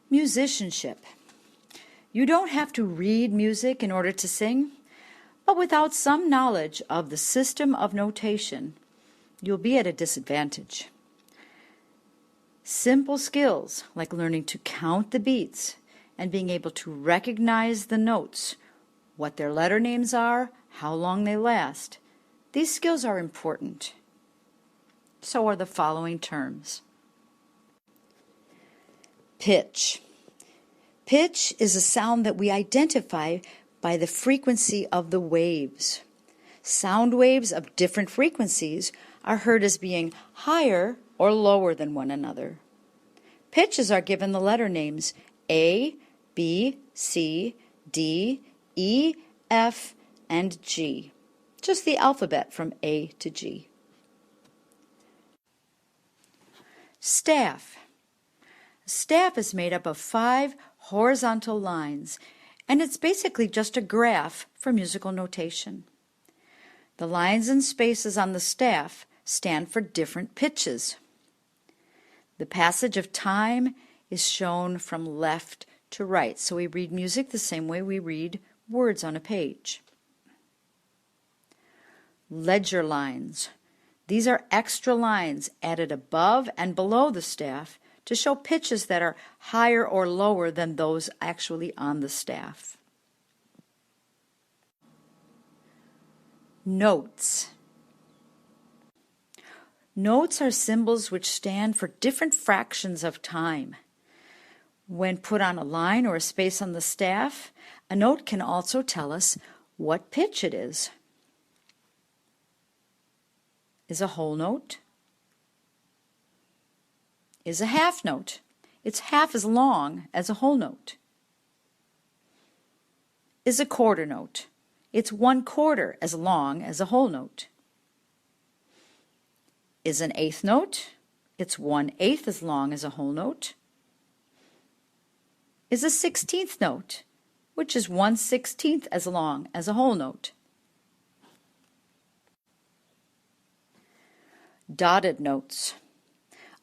Musicianship. You don't have to read music in order to sing, but without some knowledge of the system of notation, you'll be at a disadvantage. Simple skills like learning to count the beats and being able to recognize the notes, what their letter names are, how long they last, these skills are important. So are the following terms. Pitch. Pitch is a sound that we identify by the frequency of the waves. Sound waves of different frequencies are heard as being higher or lower than one another. Pitches are given the letter names A, B, C, D, E, F, and G. Just the alphabet from A to G. Staff. A staff is made up of 5 horizontal lines, and it's basically just a graph for musical notation. The lines and spaces on the staff stand for different pitches. The passage of time is shown from left to right, so we read music the same way we read words on a page. Ledger lines. These are extra lines added above and below the staff to show pitches that are higher or lower than those actually on the staff. Notes. Notes are symbols which stand for different fractions of time. When put on a line or a space on the staff, a note can also tell us what pitch it is. Is a whole note? Is a half note. It's half as long as a whole note. Is a quarter note. It's 1/4 as long as a whole note. Is an eighth note. It's 1/8 as long as a whole note. Is a 16th note, which is 1/16 as long as a whole note. Dotted notes.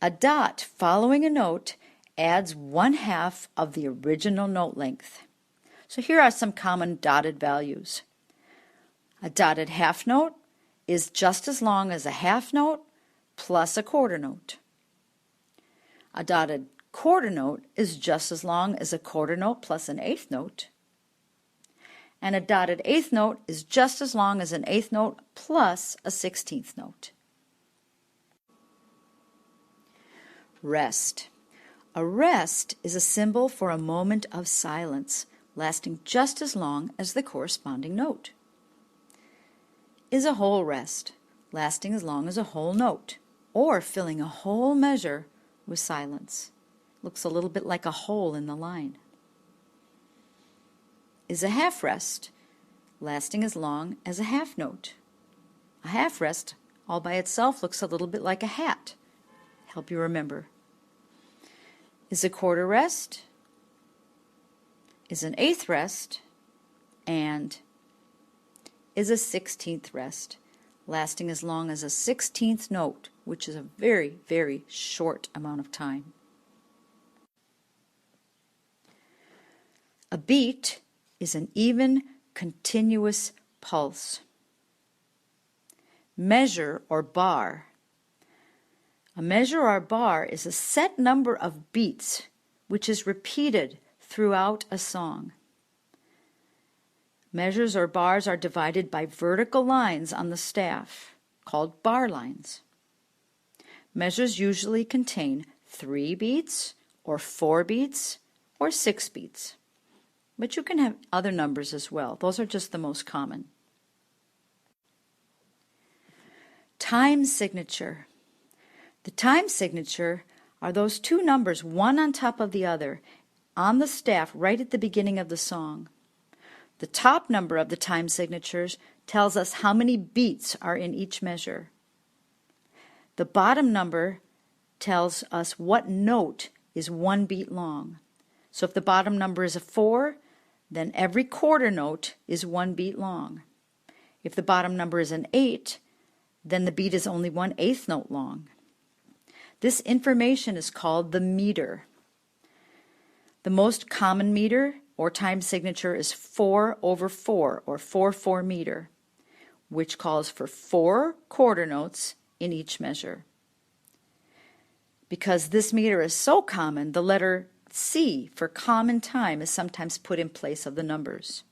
A dot following a note adds 1/2 of the original note length. So here are some common dotted values. A dotted half note is just as long as a half note plus a quarter note. A dotted quarter note is just as long as a quarter note plus an eighth note. And a dotted eighth note is just as long as an eighth note plus a 16th note. Rest. A rest is a symbol for a moment of silence, lasting just as long as the corresponding note. Is a whole rest, lasting as long as a whole note, or filling a whole measure with silence. Looks a little bit like a hole in the line. Is a half rest, lasting as long as a half note. A half rest all by itself looks a little bit like a hat. Help you remember. Is a quarter rest, is an eighth rest, and is a 16th rest, lasting as long as a 16th note, which is a very, very short amount of time. A beat is an even, continuous pulse. Measure or bar. A measure or bar is a set number of beats which is repeated throughout a song. Measures or bars are divided by vertical lines on the staff, called bar lines. Measures usually contain 3 beats, or 4 beats, or 6 beats. But you can have other numbers as well. Those are just the most common. Time signature. The time signature are those 2 numbers, one on top of the other, on the staff right at the beginning of the song. The top number of the time signatures tells us how many beats are in each measure. The bottom number tells us what note is 1 beat long. So if the bottom number is a 4, then every quarter note is 1 beat long. If the bottom number is an 8, then the beat is only 1/8 note long. This information is called the meter. The most common meter or time signature is 4/4, or 4/4 meter, which calls for 4 quarter notes in each measure. Because this meter is so common, the letter C for common time is sometimes put in place of the numbers.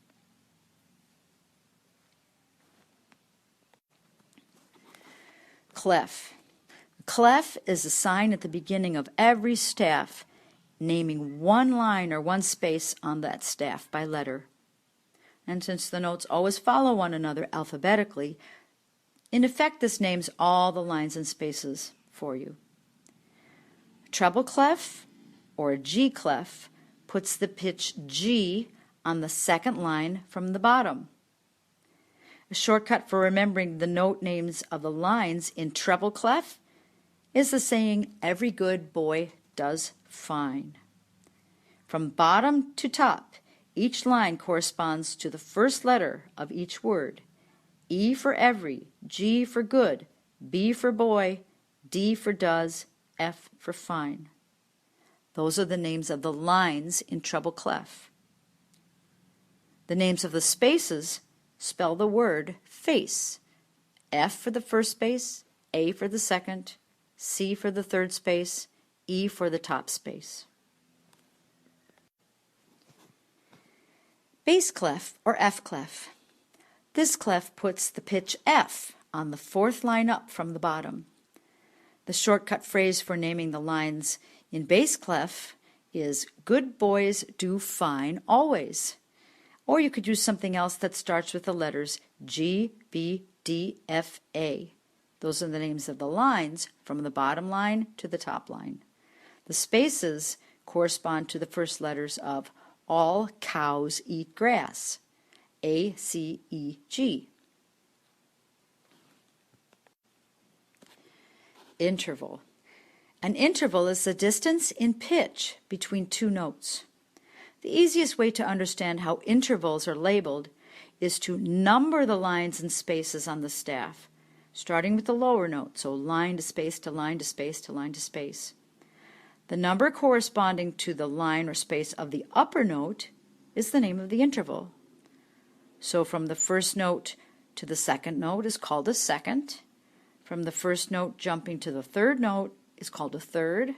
Clef. Clef is a sign at the beginning of every staff, naming one line or one space on that staff by letter. And since the notes always follow one another alphabetically, in effect this names all the lines and spaces for you. A treble clef, or a G clef, puts the pitch G on the second line from the bottom. A shortcut for remembering the note names of the lines in treble clef is the saying, "Every good boy does fine." From bottom to top, each line corresponds to the first letter of each word. E for every, G for good, B for boy, D for does, F for fine. Those are the names of the lines in treble clef. The names of the spaces spell the word face. F for the first space, A for the second, C for the third space, E for the top space. Bass clef, or F clef. This clef puts the pitch F on the fourth line up from the bottom. The shortcut phrase for naming the lines in bass clef is "Good boys do fine always." Or you could use something else that starts with the letters G, B, D, F, A. Those are the names of the lines from the bottom line to the top line. The spaces correspond to the first letters of "All cows eat grass," A, C, E, G. Interval. An interval is the distance in pitch between two notes. The easiest way to understand how intervals are labeled is to number the lines and spaces on the staff, starting with the lower note, so line to space to line to space to line to space. The number corresponding to the line or space of the upper note is the name of the interval. So from the first note to the second note is called a second. From the first note jumping to the third note is called a third.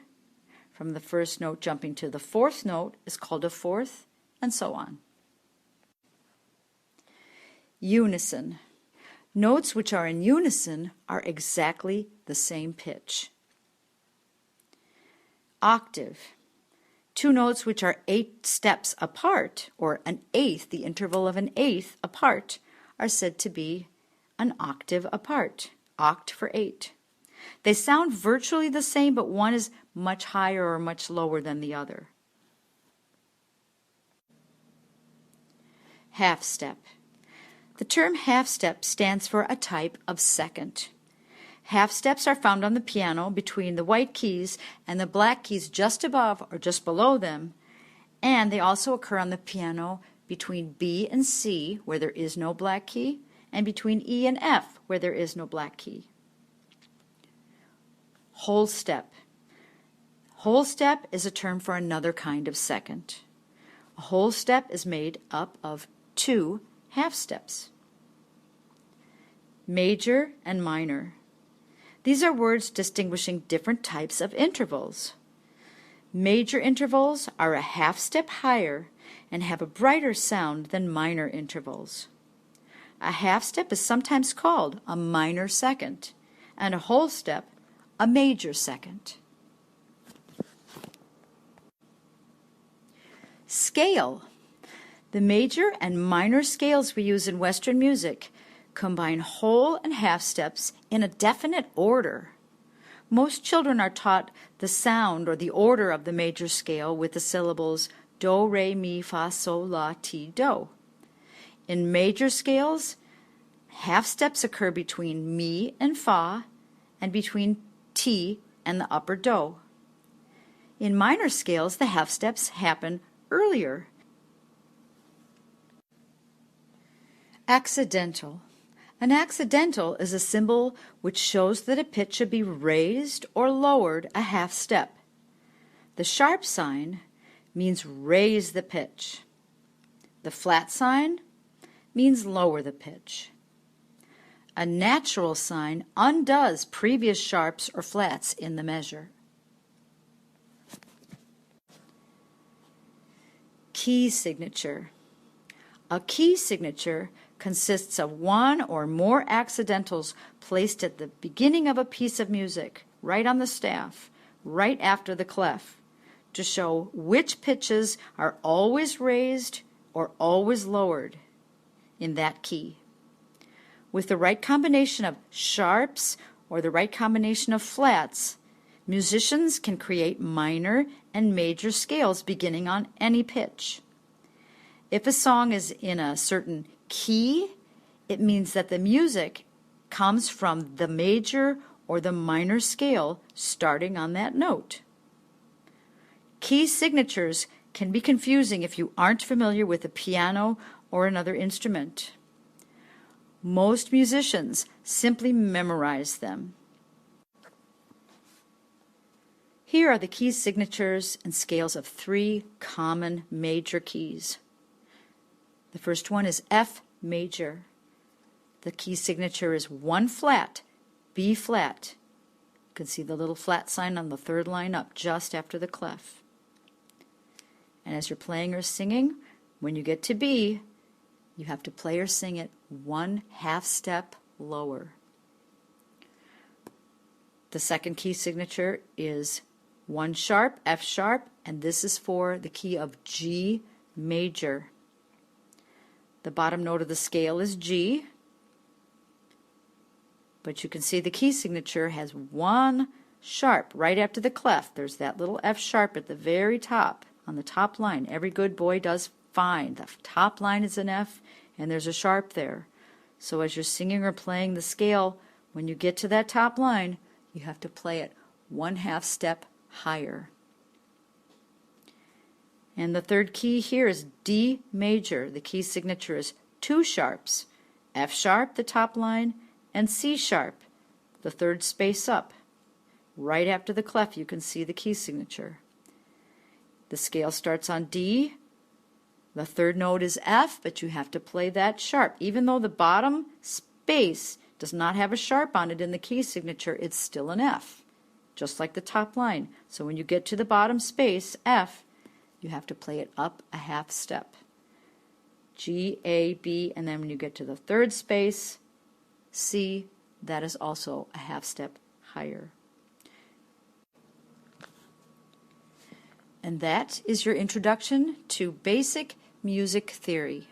From the first note jumping to the fourth note is called a fourth, and so on. Unison. Notes which are in unison are exactly the same pitch. Octave. Two notes which are 8 steps apart, or an eighth, the interval of an eighth apart, are said to be an octave apart. Oct for 8. They sound virtually the same, but one is much higher or much lower than the other. Half step. The term half step stands for a type of second. Half steps are found on the piano between the white keys and the black keys just above or just below them, and they also occur on the piano between B and C, where there is no black key, and between E and F, where there is no black key. Whole step. Whole step is a term for another kind of second. A whole step is made up of 2 half steps. Major and minor. These are words distinguishing different types of intervals. Major intervals are a half step higher and have a brighter sound than minor intervals. A half step is sometimes called a minor second, and a whole step a major second. Scale. The major and minor scales we use in Western music combine whole and half steps in a definite order. Most children are taught the sound or the order of the major scale with the syllables do, re, mi, fa, sol, la, ti, do. In major scales, half steps occur between mi and fa and between ti and the upper do. In minor scales, the half steps happen earlier. Accidental. An accidental is a symbol which shows that a pitch should be raised or lowered a half step. The sharp sign means raise the pitch. The flat sign means lower the pitch. A natural sign undoes previous sharps or flats in the measure. Key signature. A key signature consists of one or more accidentals placed at the beginning of a piece of music, right on the staff, right after the clef, to show which pitches are always raised or always lowered in that key. With the right combination of sharps or the right combination of flats, musicians can create minor and major scales beginning on any pitch. If a song is in a certain key, it means that the music comes from the major or the minor scale starting on that note. Key signatures can be confusing if you aren't familiar with the piano or another instrument. Most musicians simply memorize them. Here are the key signatures and scales of 3 common major keys. The first one is F major. The key signature is 1 flat, B flat. You can see the little flat sign on the 3rd line up just after the clef. And as you're playing or singing, when you get to B, you have to play or sing it 1/2 step lower. The second key signature is 1 sharp, F sharp, and this is for the key of G major. The bottom note of the scale is G, but you can see the key signature has 1 sharp right after the clef. There's that little F sharp at the very top, on the top line. Every good boy does fine. The top line is an F, and there's a sharp there. So as you're singing or playing the scale, when you get to that top line, you have to play it 1/2 step higher. And the third key here is D major. The key signature is 2 sharps, F sharp, the top line, and C sharp, the 3rd space up. Right after the clef, you can see the key signature. The scale starts on D. The 3rd note is F, but you have to play that sharp. Even though the bottom space does not have a sharp on it in the key signature, it's still an F, just like the top line. So when you get to the bottom space, F, you have to play it up 1/2 step. G, A, B, and then when you get to the 3rd space, C, that is also 1/2 step higher. And that is your introduction to basic music theory.